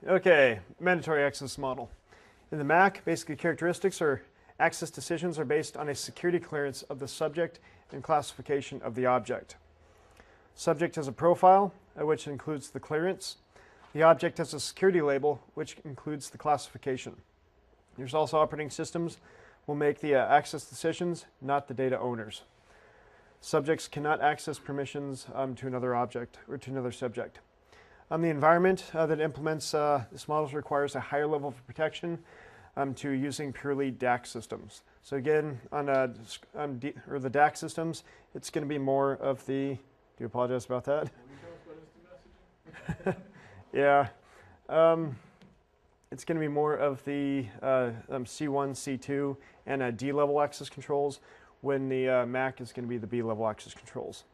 Okay, mandatory access model. In the Mac, basically characteristics or access decisions are based on a security clearance of the subject and classification of the object. Subject has a profile, which includes the clearance. The object has a security label, which includes the classification. There's also operating systems will make the access decisions, not the data owners. Subjects cannot access permissions to another object or to another subject. The environment that implements this model requires a higher level of protection to using purely DAC systems. So again, on the DAC systems, it's going to be more of the, do apologize about that? Yeah. It's going to be more of the C1, C2, and D-level access controls, when the Mac is going to be the B-level access controls.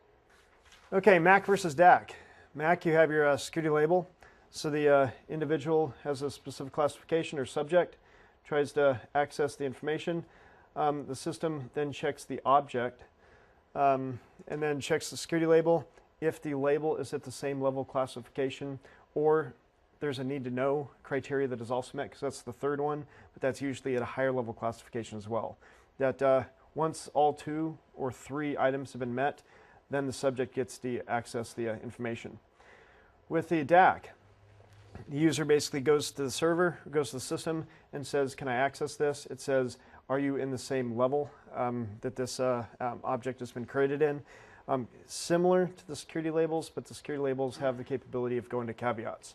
Okay, Mac versus DAC. Mac, you have your security label. So the individual has a specific classification or subject, tries to access the information. The system then checks the object and then checks the security label. If the label is at the same level of classification, or there's a need to know criteria that is also met, because that's the third one, but that's usually at a higher level classification as well. That once all 2 or 3 items have been met, then the subject gets to access the information. With the DAC, the user basically goes to the server, goes to the system, and says, can I access this? It says, are you in the same level that this object has been created in? Similar to the security labels, but the security labels have the capability of going to caveats.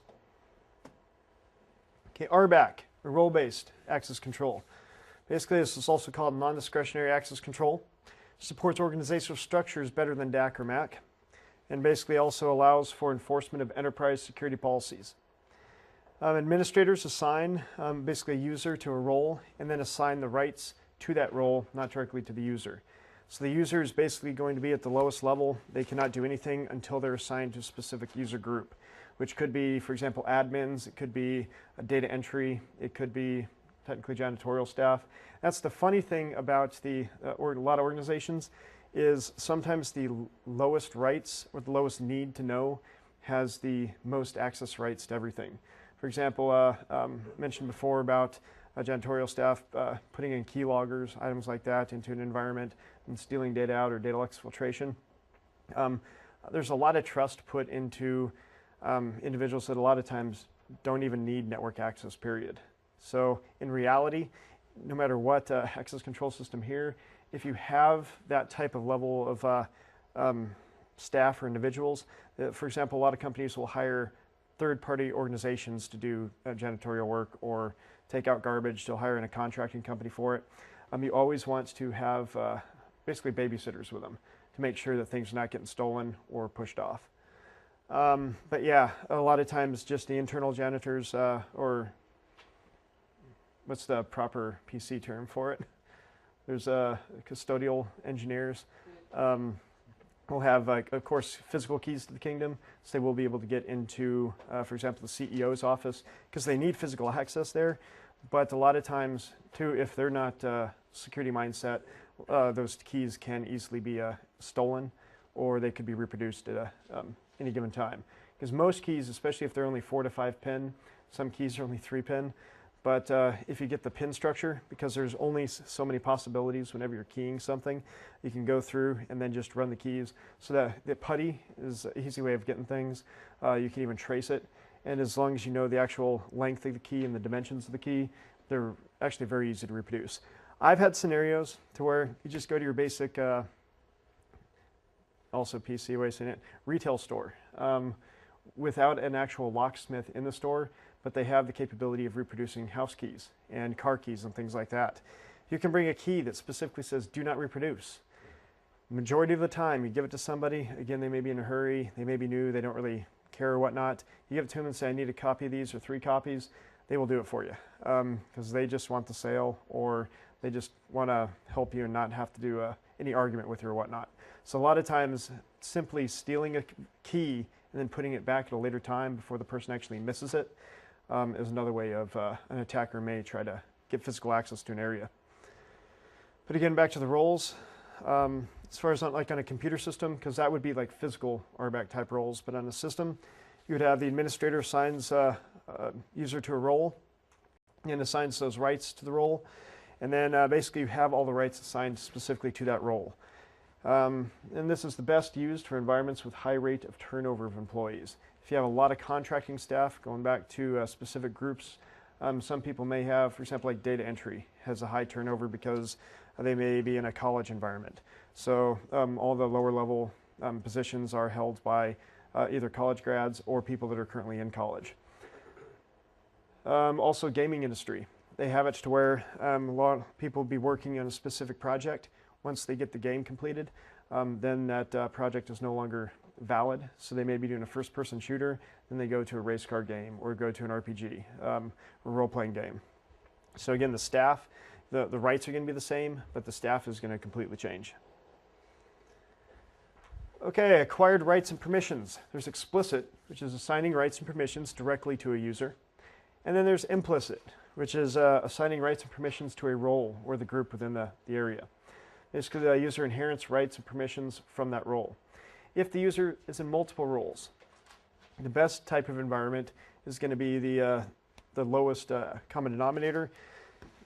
Okay, RBAC, or role-based access control. Basically, this is also called non-discretionary access control. Supports organizational structures better than DAC or Mac, and basically also allows for enforcement of enterprise security policies. Administrators assign basically a user to a role and then assign the rights to that role, not directly to the user. So the user is basically going to be at the lowest level. They cannot do anything until they're assigned to a specific user group, which could be, for example, admins, it could be a data entry, it could be technically janitorial staff. That's the funny thing about a lot of organizations, is sometimes the lowest rights or the lowest need to know has the most access rights to everything. For example, mentioned before about janitorial staff putting in keyloggers, items like that into an environment and stealing data out or data exfiltration. There's a lot of trust put into individuals that a lot of times don't even need network access, period. So in reality, no matter what access control system here, if you have that type of level of staff or individuals, for example, a lot of companies will hire third-party organizations to do janitorial work or take out garbage. They'll hire in a contracting company for it. You always want to have basically babysitters with them to make sure that things are not getting stolen or pushed off. But yeah, a lot of times just the internal janitors or what's the proper PC term for it? There's custodial engineers. We'll have, of course, physical keys to the kingdom, so they will be able to get into, for example, the CEO's office, because they need physical access there. But a lot of times, too, if they're not security mindset, those keys can easily be stolen, or they could be reproduced at any given time. Because most keys, especially if they're only 4 to 5 pin, some keys are only 3 pin. But if you get the pin structure, because there's only so many possibilities whenever you're keying something, you can go through and then just run the keys. So that the putty is an easy way of getting things. You can even trace it. And as long as you know the actual length of the key and the dimensions of the key, they're actually very easy to reproduce. I've had scenarios to where you just go to your basic, also PC way of saying it, retail store without an actual locksmith in the store, but they have the capability of reproducing house keys and car keys and things like that. You can bring a key that specifically says, do not reproduce. Majority of the time, you give it to somebody, again, they may be in a hurry, they may be new, they don't really care or whatnot. You give it to them and say, I need a copy of these or 3 copies, they will do it for you because they just want the sale, or they just want to help you and not have to do any argument with you or whatnot. So a lot of times, simply stealing a key and then putting it back at a later time before the person actually misses it is another way of an attacker may try to get physical access to an area. But again, back to the roles. As far as not like on a computer system, because that would be like physical RBAC type roles, but on a system, you would have the administrator assigns a user to a role and assigns those rights to the role. And then basically you have all the rights assigned specifically to that role. And this is the best used for environments with high rate of turnover of employees. If you have a lot of contracting staff, going back to specific groups, some people may have, for example, like data entry has a high turnover because they may be in a college environment. So all the lower level positions are held by either college grads or people that are currently in college. Also gaming industry. They have it to where a lot of people will be working on a specific project. Once they get the game completed, then that project is no longer valid. So they may be doing a first-person shooter, then they go to a race car game or go to an RPG, a role-playing game. So again, the staff, the rights are going to be the same, but the staff is going to completely change. Okay, acquired rights and permissions. There's explicit, which is assigning rights and permissions directly to a user. And then there's implicit, which is assigning rights and permissions to a role or the group within the area. Basically, the user inherits rights and permissions from that role. If the user is in multiple roles, the best type of environment is going to be the lowest common denominator.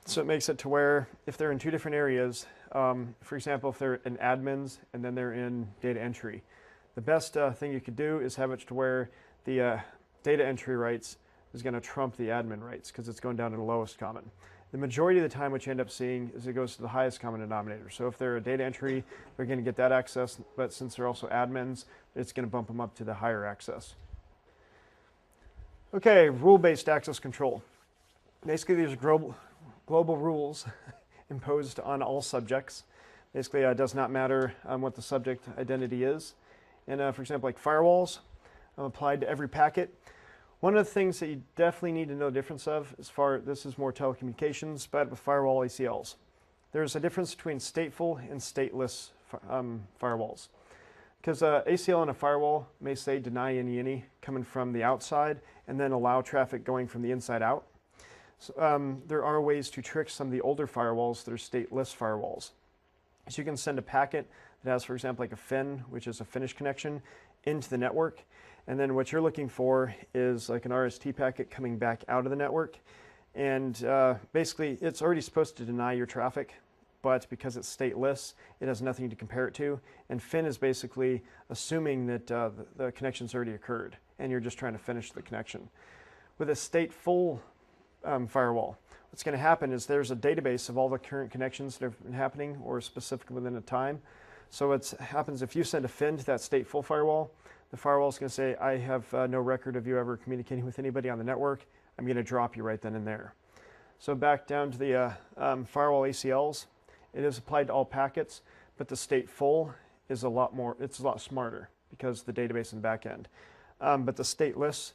So it makes it to where if they're in two different areas, for example, if they're in admins and then they're in data entry, the best thing you could do is have it to where the data entry rights is going to trump the admin rights because it's going down to the lowest common. The majority of the time what you end up seeing is it goes to the highest common denominator. So if they're a data entry, they're going to get that access, but since they're also admins, it's going to bump them up to the higher access. Okay, rule-based access control. Basically, these are global rules imposed on all subjects. Basically, it does not matter what the subject identity is. And for example, like firewalls applied to every packet. One of the things that you definitely need to know the difference of, this is more telecommunications, but with firewall ACLs. There's a difference between stateful and stateless firewalls. Because ACL on a firewall may say deny any coming from the outside and then allow traffic going from the inside out. So, there are ways to trick some of the older firewalls that are stateless firewalls. So you can send a packet that has, for example, like a FIN, which is a finish connection, into the network. And then what you're looking for is like an RST packet coming back out of the network. And basically, it's already supposed to deny your traffic, but because it's stateless, it has nothing to compare it to. And FIN is basically assuming that the connection's already occurred, and you're just trying to finish the connection. With a stateful firewall, what's going to happen is there's a database of all the current connections that have been happening or specific within a time. So what happens if you send a FIN to that stateful firewall, the firewall is going to say, I have no record of you ever communicating with anybody on the network. I'm going to drop you right then and there. So back down to the firewall ACLs, it is applied to all packets, but the stateful is a lot smarter because of the database in the back end. But the stateless,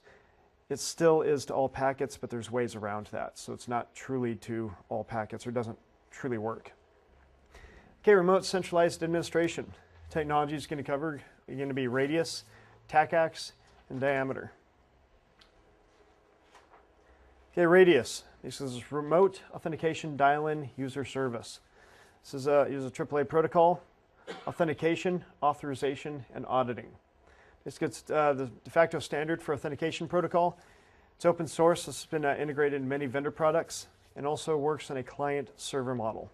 it still is to all packets, but there's ways around that. So it's not truly to all packets or doesn't truly work. Okay, remote centralized administration. Technology is going to be radius, TACACS, and diameter. Okay, radius. This is remote authentication dial-in user service. This is a AAA protocol, authentication, authorization, and auditing. This gets the de facto standard for authentication protocol. It's open source. It's been integrated in many vendor products and also works in a client-server model.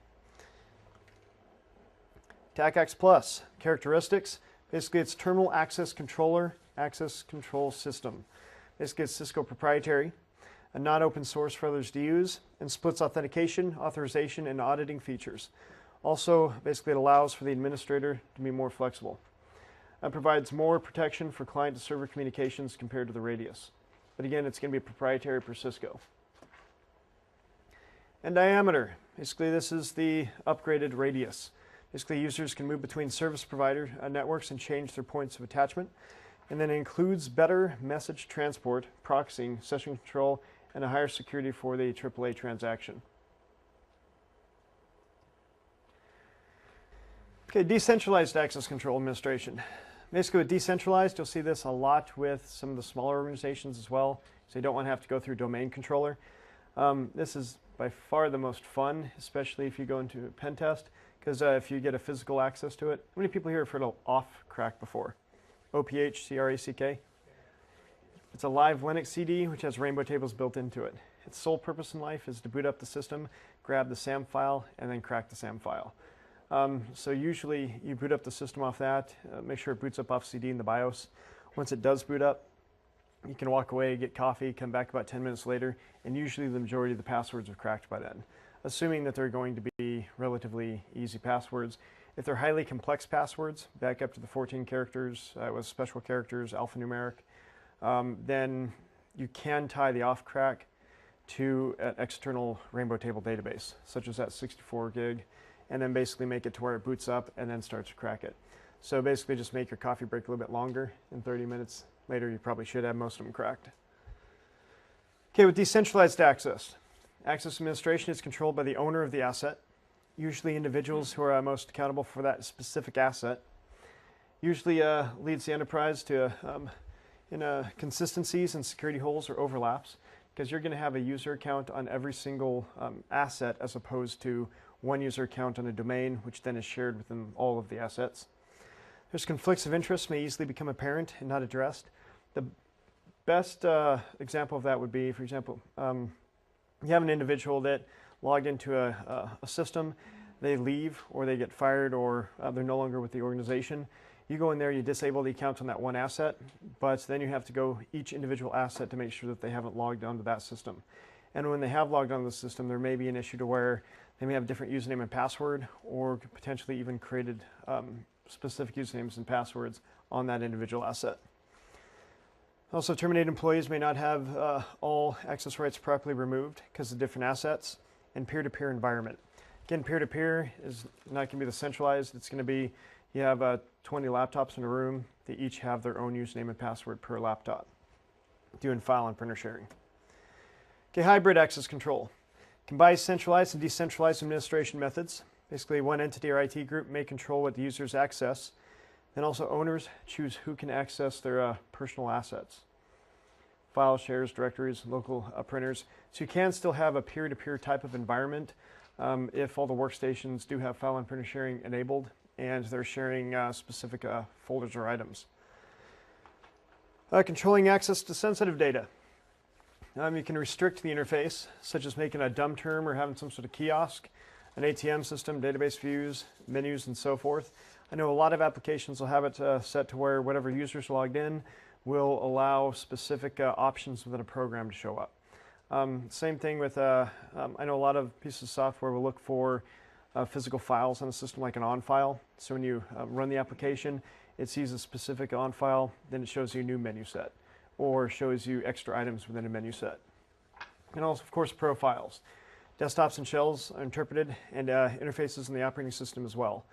TACACS Plus characteristics. Basically, it's terminal access controller, access control system. Basically, it's Cisco proprietary, and not open source for others to use, and splits authentication, authorization, and auditing features. Also, basically, it allows for the administrator to be more flexible. It provides more protection for client-to-server communications compared to the radius. But again, it's going to be proprietary for Cisco. And diameter. Basically, this is the upgraded radius. Basically, users can move between service provider networks and change their points of attachment. And then it includes better message transport, proxying, session control, and a higher security for the AAA transaction. Okay, decentralized access control administration. Basically, with decentralized, you'll see this a lot with some of the smaller organizations as well. So you don't want to have to go through domain controller. This is by far the most fun, especially if you go into a pen test. because if you get a physical access to it, how many people here have heard of off crack before? OPHCRACK? It's a live Linux CD which has rainbow tables built into it. Its sole purpose in life is to boot up the system, grab the SAM file, and then crack the SAM file. So usually you boot up the system off that, make sure it boots up off CD in the BIOS. Once it does boot up, you can walk away, get coffee, come back about 10 minutes later, and usually the majority of the passwords have cracked by then, assuming that they're going to be relatively easy passwords. If they're highly complex passwords, back up to the 14 characters with special characters, alphanumeric, then you can tie the off crack to an external rainbow table database, such as that 64 gig, and then basically make it to where it boots up and then starts to crack it. So basically just make your coffee break a little bit longer, and 30 minutes later you probably should have most of them cracked. Okay, with decentralized access, access administration is controlled by the owner of the asset, usually individuals who are most accountable for that specific asset. Usually leads the enterprise to consistencies and security holes or overlaps, because you're going to have a user account on every single asset as opposed to one user account on a domain, which then is shared within all of the assets. There's conflicts of interest may easily become apparent and not addressed. The best example of that would be, for example, you have an individual that logged into a system, they leave or they get fired or they're no longer with the organization. You go in there, you disable the account on that one asset, but then you have to go each individual asset to make sure that they haven't logged onto that system. And when they have logged onto the system, there may be an issue to where they may have a different username and password, or potentially even created specific usernames and passwords on that individual asset. Also, terminated employees may not have all access rights properly removed because of different assets, and peer-to-peer environment. Again, peer-to-peer is not going to be the centralized. It's going to be, you have 20 laptops in a room. They each have their own username and password per laptop. Doing file and printer sharing. Okay, hybrid access control. Combines centralized and decentralized administration methods. Basically, one entity or IT group may control what the users access. Then also owners choose who can access their personal assets. File shares, directories, local printers. So you can still have a peer-to-peer type of environment if all the workstations do have file and printer sharing enabled and they're sharing specific folders or items. Controlling access to sensitive data. You can restrict the interface, such as making a dumb term or having some sort of kiosk, an ATM system, database views, menus, and so forth. I know a lot of applications will have it set to where whatever users logged in will allow specific options within a program to show up. Same thing with, I know a lot of pieces of software will look for physical files on a system like an on file. So when you run the application, it sees a specific on file, then it shows you a new menu set, or shows you extra items within a menu set. And also, of course, profiles. Desktops and shells are interpreted, and interfaces in the operating system as well.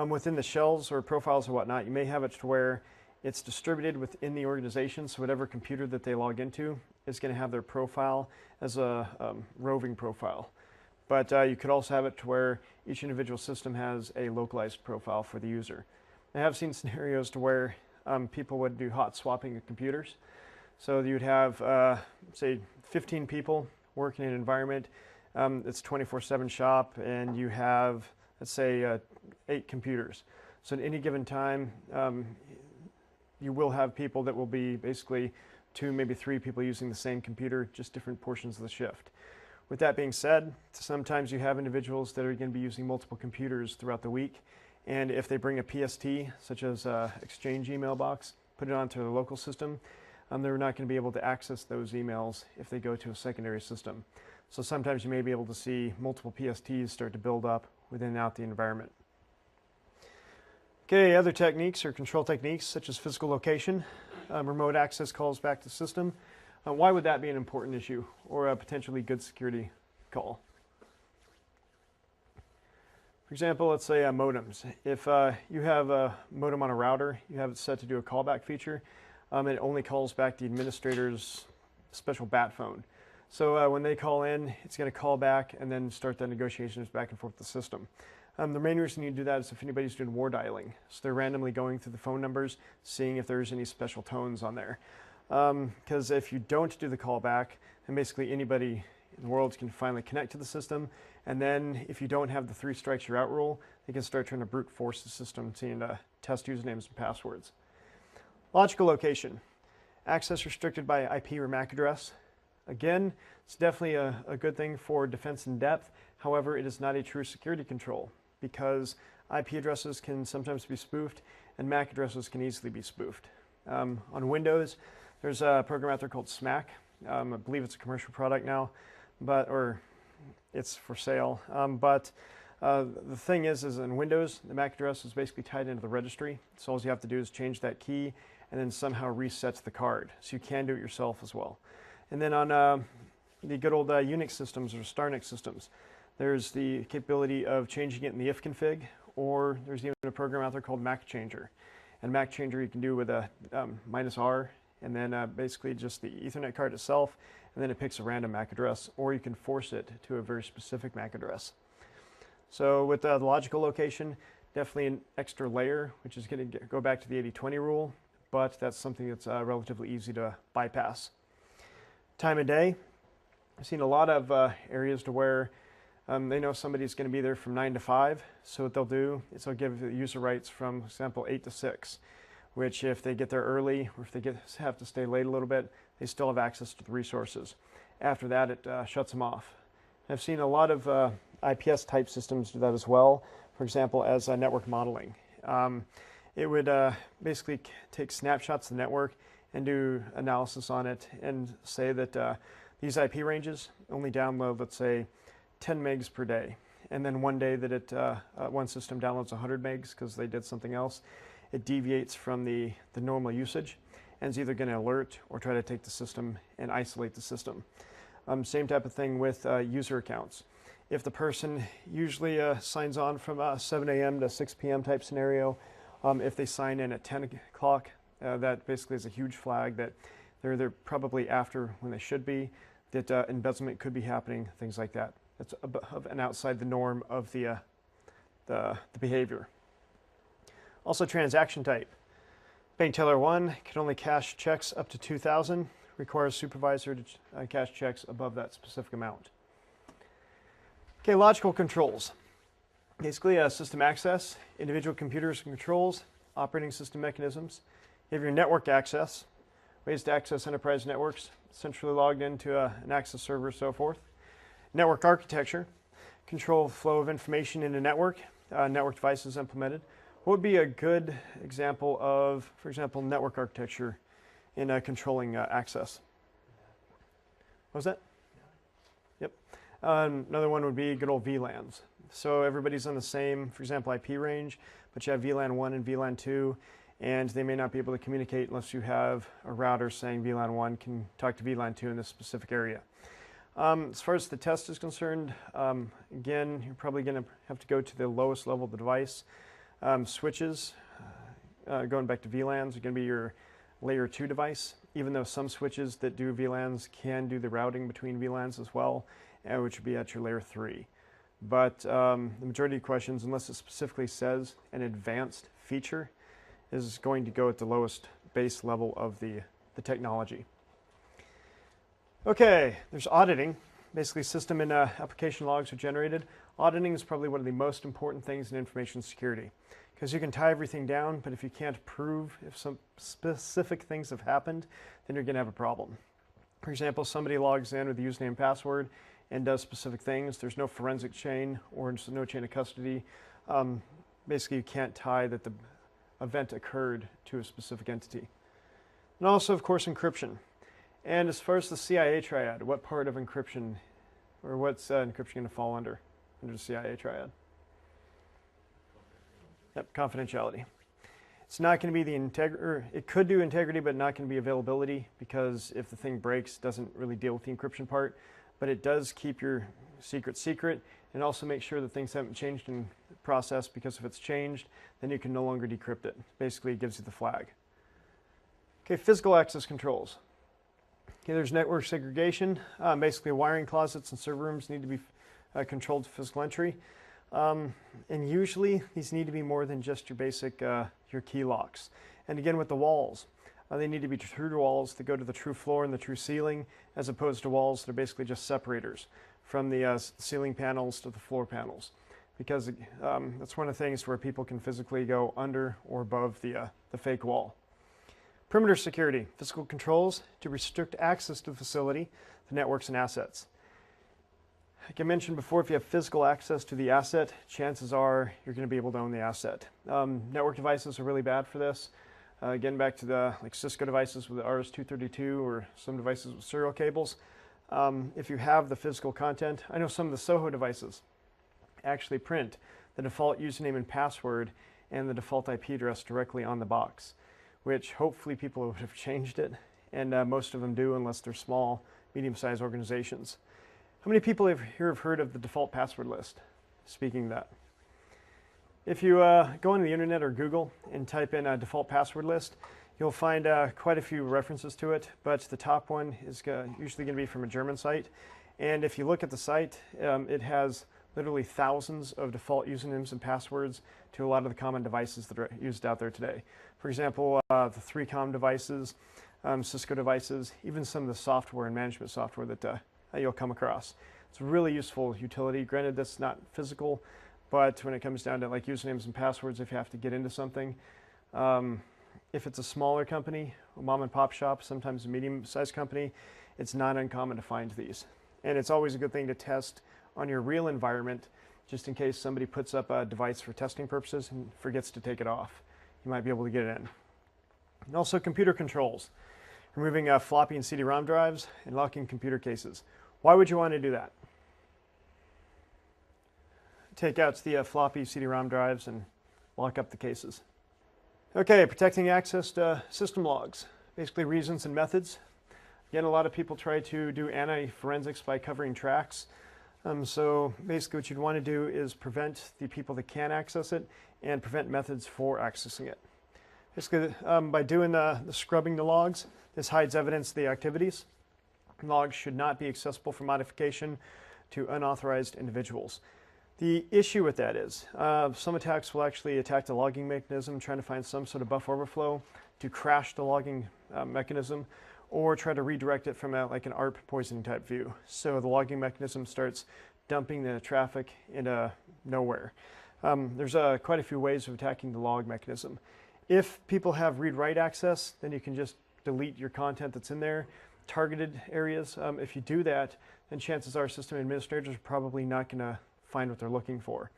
Within the shells or profiles or whatnot, you may have it to where it's distributed within the organization, so whatever computer that they log into is going to have their profile as a roving profile. But you could also have it to where each individual system has a localized profile for the user. I have seen scenarios to where people would do hot swapping of computers. So you'd have, say, 15 people working in an environment. It's 24/7 shop, and you have, let's say, 8 computers. So at any given time, you will have people that will be basically 2, maybe 3 people using the same computer, just different portions of the shift. With that being said, sometimes you have individuals that are going to be using multiple computers throughout the week, and if they bring a PST, such as Exchange email box, put it onto their local system, they're not going to be able to access those emails if they go to a secondary system. So sometimes you may be able to see multiple PSTs start to build up within and out the environment. Okay, other techniques or control techniques such as physical location, remote access calls back to the system. Why would that be an important issue or a potentially good security call? For example, let's say modems. If you have a modem on a router, you have it set to do a callback feature, it only calls back the administrator's special BAT phone. So when they call in, it's going to call back and then start the negotiations back and forth with the system. The main reason you do that is if anybody's doing war dialing. So they're randomly going through the phone numbers, seeing if there's any special tones on there. Because if you don't do the callback, then basically anybody in the world can finally connect to the system. And then if you don't have the 3 strikes you're out rule, they can start trying to brute force the system to test usernames and passwords. Logical location. Access restricted by IP or MAC address. Again, it's definitely a good thing for defense in depth. However, it is not a true security control because IP addresses can sometimes be spoofed and MAC addresses can easily be spoofed. On Windows, there's a program out there called SMAC. I believe it's a commercial product now, or it's for sale. The thing is in Windows, the MAC address is basically tied into the registry. So all you have to do is change that key and then somehow resets the card. So you can do it yourself as well. And then on the good old Unix systems or StarNix systems, there's the capability of changing it in the ifconfig, or there's even a program out there called Mac Changer. And Mac Changer you can do with a -R, and then basically just the Ethernet card itself, and then it picks a random MAC address, or you can force it to a very specific MAC address. So with the logical location, definitely an extra layer, which is going to go back to the 80-20 rule, but that's something that's relatively easy to bypass. Time of day, I've seen a lot of areas to where they know somebody's going to be there from 9 to 5, so what they'll do is they'll give the user rights from, for example, 8 to 6, which if they get there early or if they have to stay late a little bit, they still have access to the resources. After that, it shuts them off. I've seen a lot of IPS type systems do that as well, for example, as network modeling. It would basically take snapshots of the network and do analysis on it and say that these IP ranges only download, let's say, 10 megs per day. And then one day that one system downloads 100 megs because they did something else, it deviates from the normal usage and is either going to alert or try to take the system and isolate the system. Same type of thing with user accounts. If the person usually signs on from 7 a.m. to 6 p.m. type scenario, if they sign in at 10 o'clock, that basically is a huge flag that they're probably after when they should be, that embezzlement could be happening, things like that. That's an outside the norm of the behavior. Also transaction type. Bank teller 1 can only cash checks up to 2,000, requires supervisor to cash checks above that specific amount. Okay, logical controls. Basically, system access, individual computers and controls, operating system mechanisms. You have your network access, ways to access enterprise networks, centrally logged into an access server, so forth. Network architecture, control flow of information in a network, network devices implemented. What would be a good example of, for example, network architecture in controlling access? What was that? Yep. Another one would be good old VLANs. So everybody's on the same, for example, IP range, but you have VLAN 1 and VLAN 2, and they may not be able to communicate unless you have a router saying VLAN 1 can talk to VLAN 2 in this specific area. As far as the test is concerned, again, you're probably going to have to go to the lowest level of the device. Switches, going back to VLANs, are going to be your layer 2 device, even though some switches that do VLANs can do the routing between VLANs as well, which would be at your layer 3. But the majority of questions, unless it specifically says an advanced feature, is going to go at the lowest base level of the technology. Okay, there's auditing. Basically, system and application logs are generated. Auditing is probably one of the most important things in information security because you can tie everything down, but if you can't prove if some specific things have happened, then you're going to have a problem. For example, somebody logs in with the username and password and does specific things. There's no forensic chain or no chain of custody. Basically, you can't tie that the event occurred to a specific entity. And also, of course, encryption. And as far as the CIA triad, what part of encryption, or what's encryption going to fall under the CIA triad? Yep, confidentiality. It's not going to be the integrity, it could do integrity, but not going to be availability, because if the thing breaks, it doesn't really deal with the encryption part, but it does keep your secret, and also make sure that things haven't changed in the process, because if it's changed, then you can no longer decrypt it. Basically, it gives you the flag. Okay, physical access controls. Okay, there's network segregation. Basically, wiring closets and server rooms need to be controlled to physical entry. And usually, these need to be more than just your basic your key locks. And again, with the walls, They need to be true walls that go to the true floor and the true ceiling, as opposed to walls that are basically just separators from the ceiling panels to the floor panels, because that's one of the things where people can physically go under or above the fake wall. Perimeter security, physical controls to restrict access to the facility, the networks and assets. Like I mentioned before, if you have physical access to the asset, chances are you're going to be able to own the asset. Network devices are really bad for this. Getting back to the Cisco devices with the RS-232 or some devices with serial cables. If you have the physical content, I know some of the Soho devices actually print the default username and password and the default IP address directly on the box, which hopefully people would have changed it, and most of them do unless they're small, medium-sized organizations. How many people here have heard of the default password list? Speaking of that. If you go on the internet or Google and type in a default password list, you'll find quite a few references to it, but the top one is usually going to be from a German site. And if you look at the site, it has literally thousands of default usernames and passwords to a lot of the common devices that are used out there today. For example, the 3Com devices, Cisco devices, even some of the software and management software that you'll come across. It's a really useful utility. Granted, that's not physical, but when it comes down to like usernames and passwords, if you have to get into something, if it's a smaller company, a mom and pop shop, sometimes a medium-sized company, it's not uncommon to find these. And it's always a good thing to test on your real environment, just in case somebody puts up a device for testing purposes and forgets to take it off. You might be able to get it in. And also computer controls, removing floppy and CD-ROM drives and locking computer cases. Why would you want to do that? Take out the floppy CD-ROM drives and lock up the cases. Okay, protecting access to system logs. Basically reasons and methods. Again, a lot of people try to do anti-forensics by covering tracks. So basically what you'd want to do is prevent the people that can access it and prevent methods for accessing it. Basically, by doing the scrubbing the logs, this hides evidence of the activities. Logs should not be accessible for modification to unauthorized individuals. The issue with that is some attacks will actually attack the logging mechanism, trying to find some sort of buffer overflow to crash the logging mechanism, or try to redirect it from like an ARP poisoning type view. So the logging mechanism starts dumping the traffic into nowhere. There's quite a few ways of attacking the log mechanism. If people have read-write access, then you can just delete your content that's in there. Targeted areas, if you do that, then chances are system administrators are probably not going to find what they're looking for.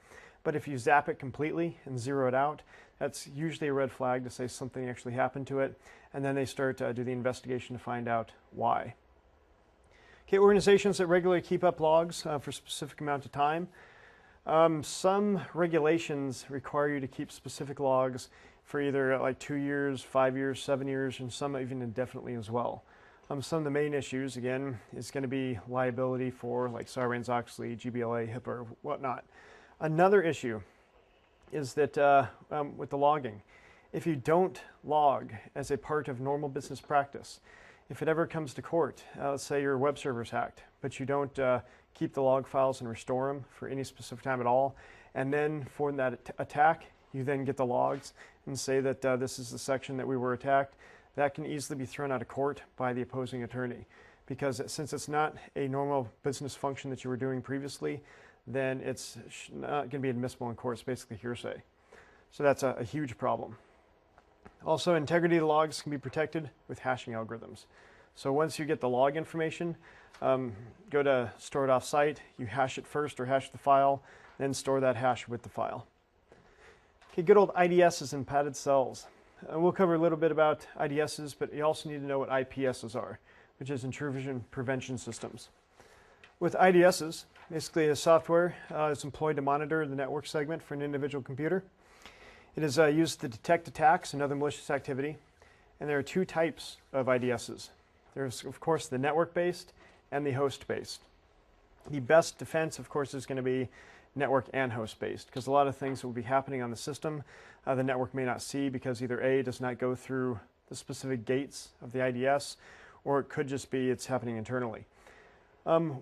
But if you zap it completely and zero it out, that's usually a red flag to say something actually happened to it, and then they start to do the investigation to find out why. Okay, organizations that regularly keep up logs for a specific amount of time. Some regulations require you to keep specific logs for either like 2 years, 5 years, 7 years, and some even indefinitely as well. Some of the main issues, again, is going to be liability for like Sarbanes-Oxley, GBLA, HIPAA, or whatnot. Another issue is that with the logging, if you don't log as a part of normal business practice, if it ever comes to court, let's say your web server's hacked, but you don't keep the log files and restore them for any specific time at all, and then for that attack, you then get the logs and say that this is the section that we were attacked, that can easily be thrown out of court by the opposing attorney, because since it's not a normal business function that you were doing previously, then it's not going to be admissible in court. It's basically hearsay. So that's a huge problem. Also, integrity of the logs can be protected with hashing algorithms. So once you get the log information, go to store it off-site, you hash it first or hash the file, then store that hash with the file. Okay, good old IDSs and padded cells. We'll cover a little bit about IDSs, but you also need to know what IPSs are, which is intrusion prevention systems. With IDSs, basically a software is employed to monitor the network segment for an individual computer. It is used to detect attacks and other malicious activity, and there are two types of IDSs. There's, of course, the network-based and the host-based. The best defense, of course, is going to be network and host-based, because a lot of things will be happening on the system the network may not see, because either A, does not go through the specific gates of the IDS, or it could just be it's happening internally.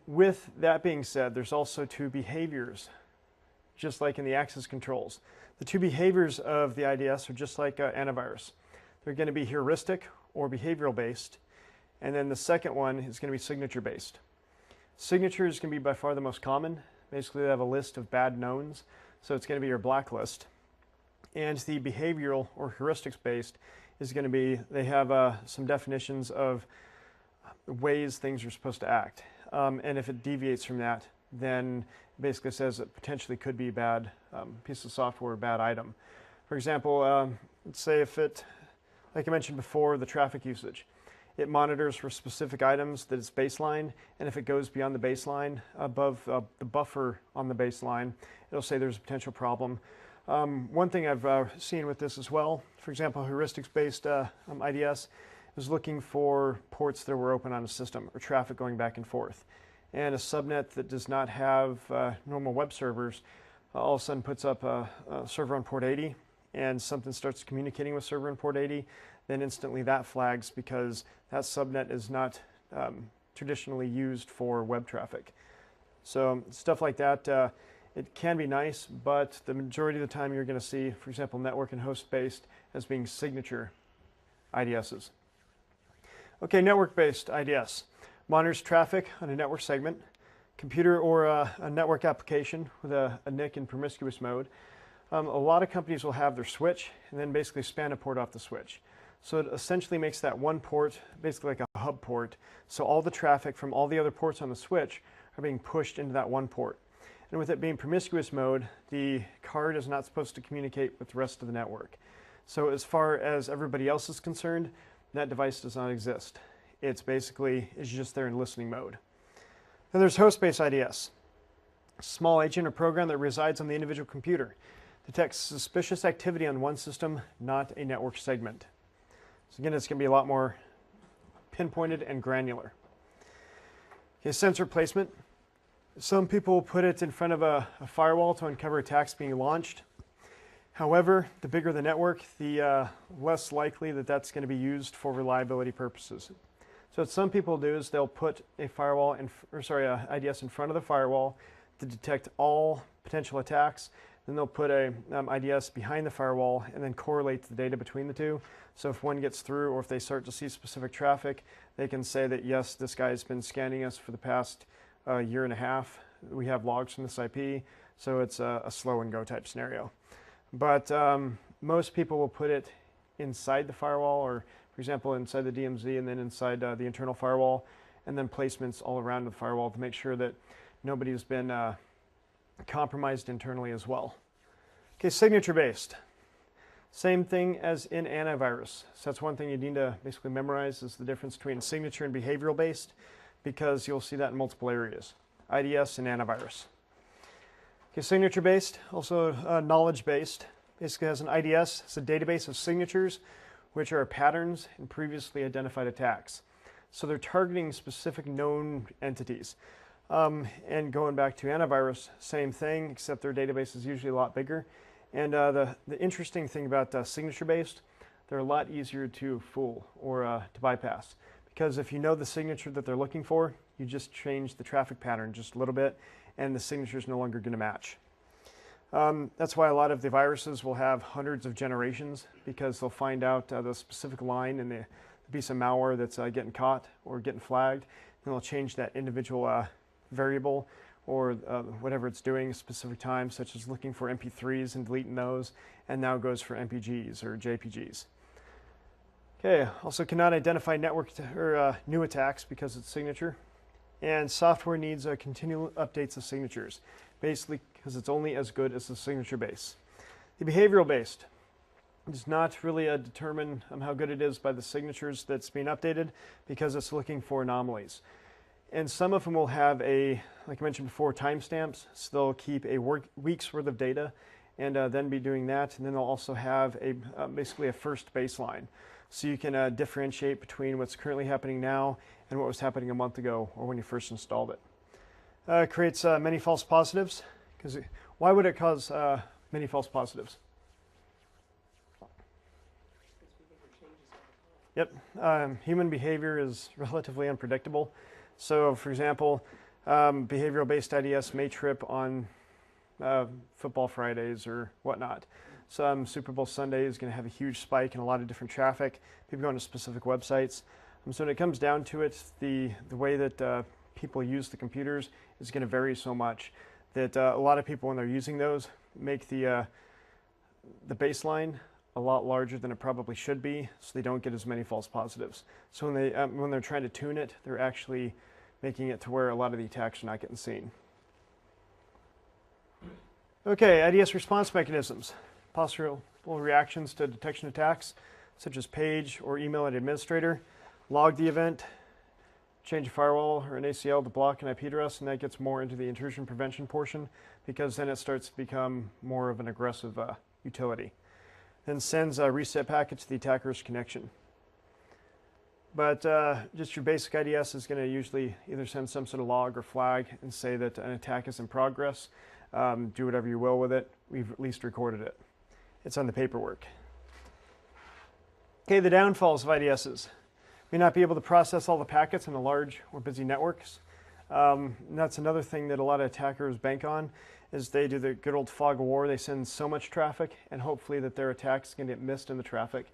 With that being said, there's also two behaviors, just like in the access controls. The two behaviors of the IDS are just like antivirus. They're going to be heuristic or behavioral-based. And then the second one is going to be signature-based. Signatures can be by far the most common. Basically, they have a list of bad knowns, so it's going to be your blacklist. And the behavioral or heuristics-based is going to be, they have some definitions of ways things are supposed to act. And if it deviates from that, then it basically says it potentially could be a bad piece of software, a bad item. For example, let's say if it, like I mentioned before, the traffic usage. It monitors for specific items that it's baseline, and if it goes beyond the baseline, above the buffer on the baseline, it'll say there's a potential problem. One thing I've seen with this as well, for example, heuristics-based IDS is looking for ports that were open on a system or traffic going back and forth. And a subnet that does not have normal web servers all of a sudden puts up a server on port 80, and something starts communicating with server on port 80, then instantly that flags because that subnet is not traditionally used for web traffic. So stuff like that, it can be nice, but the majority of the time you're going to see, for example, network and host-based as being signature IDSs. Okay, network-based IDS. Monitors traffic on a network segment, computer or a network application with a NIC in promiscuous mode. A lot of companies will have their switch and then basically span a port off the switch. So it essentially makes that one port basically like a hub port. So all the traffic from all the other ports on the switch are being pushed into that one port. And with it being promiscuous mode, the card is not supposed to communicate with the rest of the network. So as far as everybody else is concerned, that device does not exist. It's basically, it's just there in listening mode. Then there's host-based IDS. A small agent or program that resides on the individual computer. Detects suspicious activity on one system, not a network segment. So again, it's going to be a lot more pinpointed and granular. Okay, sensor placement. Some people put it in front of a firewall to uncover attacks being launched. However, the bigger the network, the less likely that that's going to be used for reliability purposes. So what some people do is they'll put a firewall, IDS in front of the firewall to detect all potential attacks. Then they'll put a IDS behind the firewall and then correlate the data between the two. So if one gets through or if they start to see specific traffic, they can say that yes, this guy has been scanning us for the past year and a half. We have logs from this IP, so it's a slow and go type scenario. But most people will put it inside the firewall, or for example, inside the DMZ and then inside the internal firewall, and then placements all around the firewall to make sure that nobody's been compromised internally as well. Okay, signature-based. Same thing as in antivirus. So that's one thing you need to basically memorize is the difference between signature and behavioral-based, because you'll see that in multiple areas, IDS and antivirus. Okay, signature-based, also knowledge-based. Basically has an IDS, it's a database of signatures, which are patterns in previously identified attacks. So they're targeting specific known entities. And going back to antivirus, same thing, except their database is usually a lot bigger. And the interesting thing about signature-based, they're a lot easier to fool or to bypass. Because if you know the signature that they're looking for, you just change the traffic pattern just a little bit, and the signature is no longer going to match. That's why a lot of the viruses will have hundreds of generations, because they'll find out the specific line and the piece of malware that's getting caught or getting flagged, and they'll change that individual variable or whatever it's doing at a specific time, such as looking for MP3s and deleting those, and now goes for MPGs or JPGs. Okay, also cannot identify network or new attacks because it's signature. And software needs continual updates of signatures, basically because it's only as good as the signature base. The behavioral based does not really determine how good it is by the signatures that's being updated, because it's looking for anomalies. And some of them will have a, like I mentioned before, timestamps. So they'll keep a week's worth of data and then be doing that. And then they'll also have a basically a first baseline. So you can differentiate between what's currently happening now and what was happening a month ago or when you first installed it. It creates many false positives. Because why would it cause many false positives? Yep, human behavior is relatively unpredictable. So, for example, behavioral-based IDS may trip on football Fridays or whatnot. Some Super Bowl Sunday is going to have a huge spike in a lot of different traffic, people going to specific websites. So when it comes down to it, the way that people use the computers is going to vary so much that a lot of people, when they're using those, make the baseline a lot larger than it probably should be, so they don't get as many false positives. So when they're trying to tune it, they're actually making it to where a lot of the attacks are not getting seen. Okay, IDS response mechanisms. Possible reactions to detection attacks, such as page or email an administrator, log the event, change a firewall or an ACL to block an IP address, and that gets more into the intrusion prevention portion, because then it starts to become more of an aggressive utility. Then sends a reset packet to the attacker's connection. But just your basic IDS is going to usually either send some sort of log or flag and say that an attack is in progress. Do whatever you will with it. We've at least recorded it. It's on the paperwork. Okay, the downfalls of IDSs. May not be able to process all the packets in the large or busy networks. And that's another thing that a lot of attackers bank on, is they do the good old fog of war. They send so much traffic, and hopefully that their attack's going to get missed in the traffic.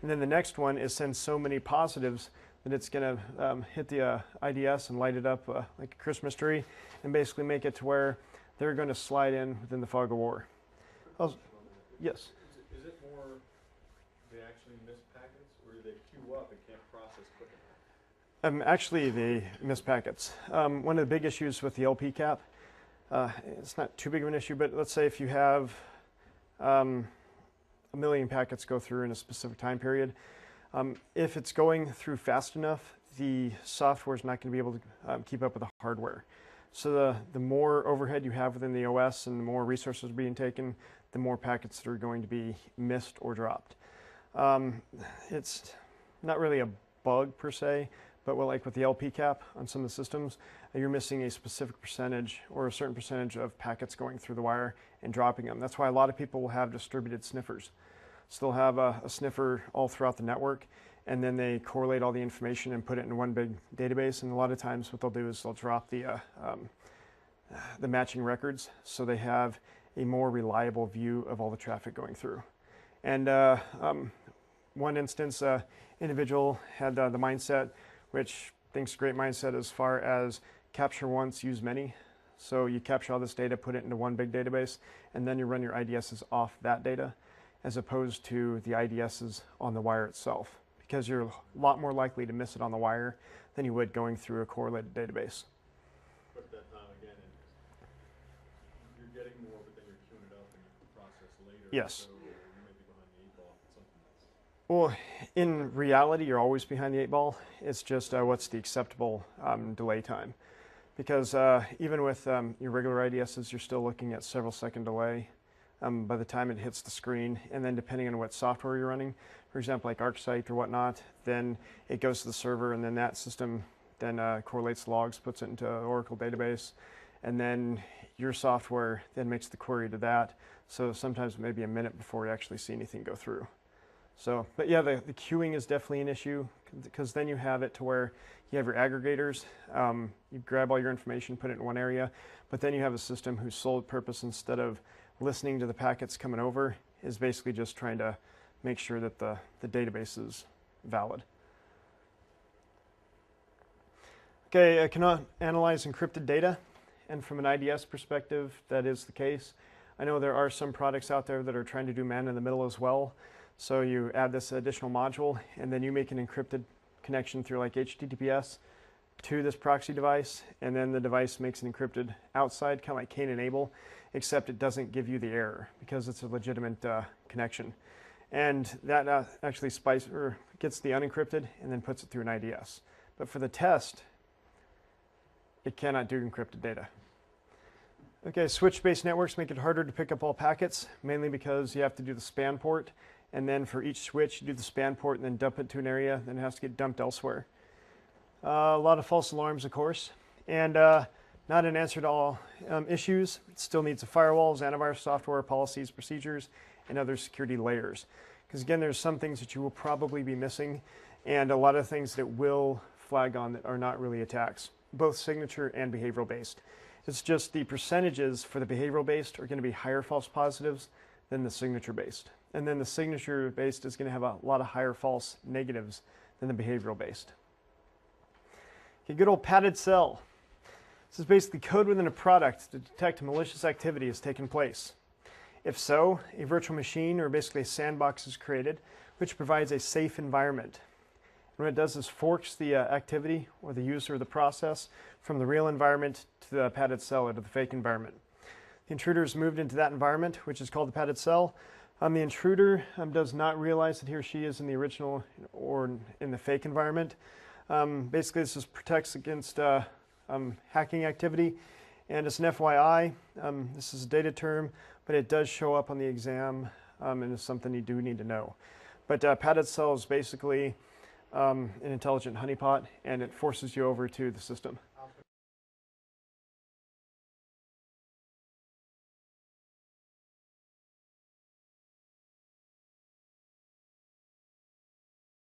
And then the next one is send so many positives that it's going to hit the IDS and light it up like a Christmas tree, and basically make it to where they're going to slide in within the fog of war. Yes? Is it more they actually miss packets, or do they queue up and can't process quick enough? Actually, they miss packets. One of the big issues with the LP cap, it's not too big of an issue, but let's say if you have 1 million packets go through in a specific time period, if it's going through fast enough, the software is not going to be able to keep up with the hardware. So the more overhead you have within the OS and the more resources are being taken, the more packets that are going to be missed or dropped. It's not really a bug per se, but like with the LP cap on some of the systems, you're missing a specific percentage or a certain percentage of packets going through the wire and dropping them. That's why a lot of people will have distributed sniffers. So they'll have a sniffer all throughout the network, and then they correlate all the information and put it in one big database. And a lot of times what they'll do is they'll drop the matching records, so they have a more reliable view of all the traffic going through. And one instance, individual had the mindset, which I think is a great mindset as far as capture once, use many. So you capture all this data, put it into one big database, and then you run your IDSs off that data, as opposed to the IDSs on the wire itself, because you're a lot more likely to miss it on the wire than you would going through a correlated database. But that time again, you're getting more, but then you're queuing it up and you process later. Yes. So you may be behind the 8 ball for something else. Well, in reality, you're always behind the 8 ball. It's just what's the acceptable delay time. Because even with your regular IDSs, you're still looking at several second delay by the time it hits the screen. And then depending on what software you're running, for example, like ArcSight or whatnot, then it goes to the server, and then that system then correlates logs, puts it into an Oracle database, and then your software then makes the query to that. So sometimes maybe a minute before you actually see anything go through. So, but yeah, the queuing is definitely an issue, because then you have it to where you have your aggregators, you grab all your information, put it in one area, but then you have a system whose sole purpose, instead of listening to the packets coming over, is basically just trying to make sure that the database is valid. Okay, I cannot analyze encrypted data, and from an IDS perspective, that is the case. I know there are some products out there that are trying to do man in the middle as well. So you add this additional module, and then you make an encrypted connection through like HTTPS to this proxy device, and then the device makes an encrypted outside, kind of like Cain and Abel, except it doesn't give you the error because it's a legitimate connection. And that actually gets the unencrypted and then puts it through an IDS. But for the test, it cannot do encrypted data. Okay, switch-based networks make it harder to pick up all packets, mainly because you have to do the span port, and then for each switch, you do the span port and then dump it to an area, then it has to get dumped elsewhere. A lot of false alarms, of course, and not an answer to all issues. It still needs firewalls, antivirus software, policies, procedures, and other security layers. Because again, there's some things that you will probably be missing, and a lot of things that will flag on that are not really attacks, both signature and behavioral based. It's just the percentages for the behavioral based are going to be higher false positives than the signature-based. And then the signature-based is going to have a lot of higher false negatives than the behavioral-based. Okay, good old padded cell. This is basically code within a product to detect malicious activity has taken place. If so, a virtual machine or basically a sandbox is created, which provides a safe environment. And what it does is forks the activity or the user or the process from the real environment to the padded cell or to the fake environment. The intruder is moved into that environment, which is called the padded cell. The intruder does not realize that he or she is in the original or in the fake environment. Basically, this protects against hacking activity. And as an FYI, this is a data term, but it does show up on the exam, and it's something you do need to know. But padded cell is basically an intelligent honeypot, and it forces you over to the system.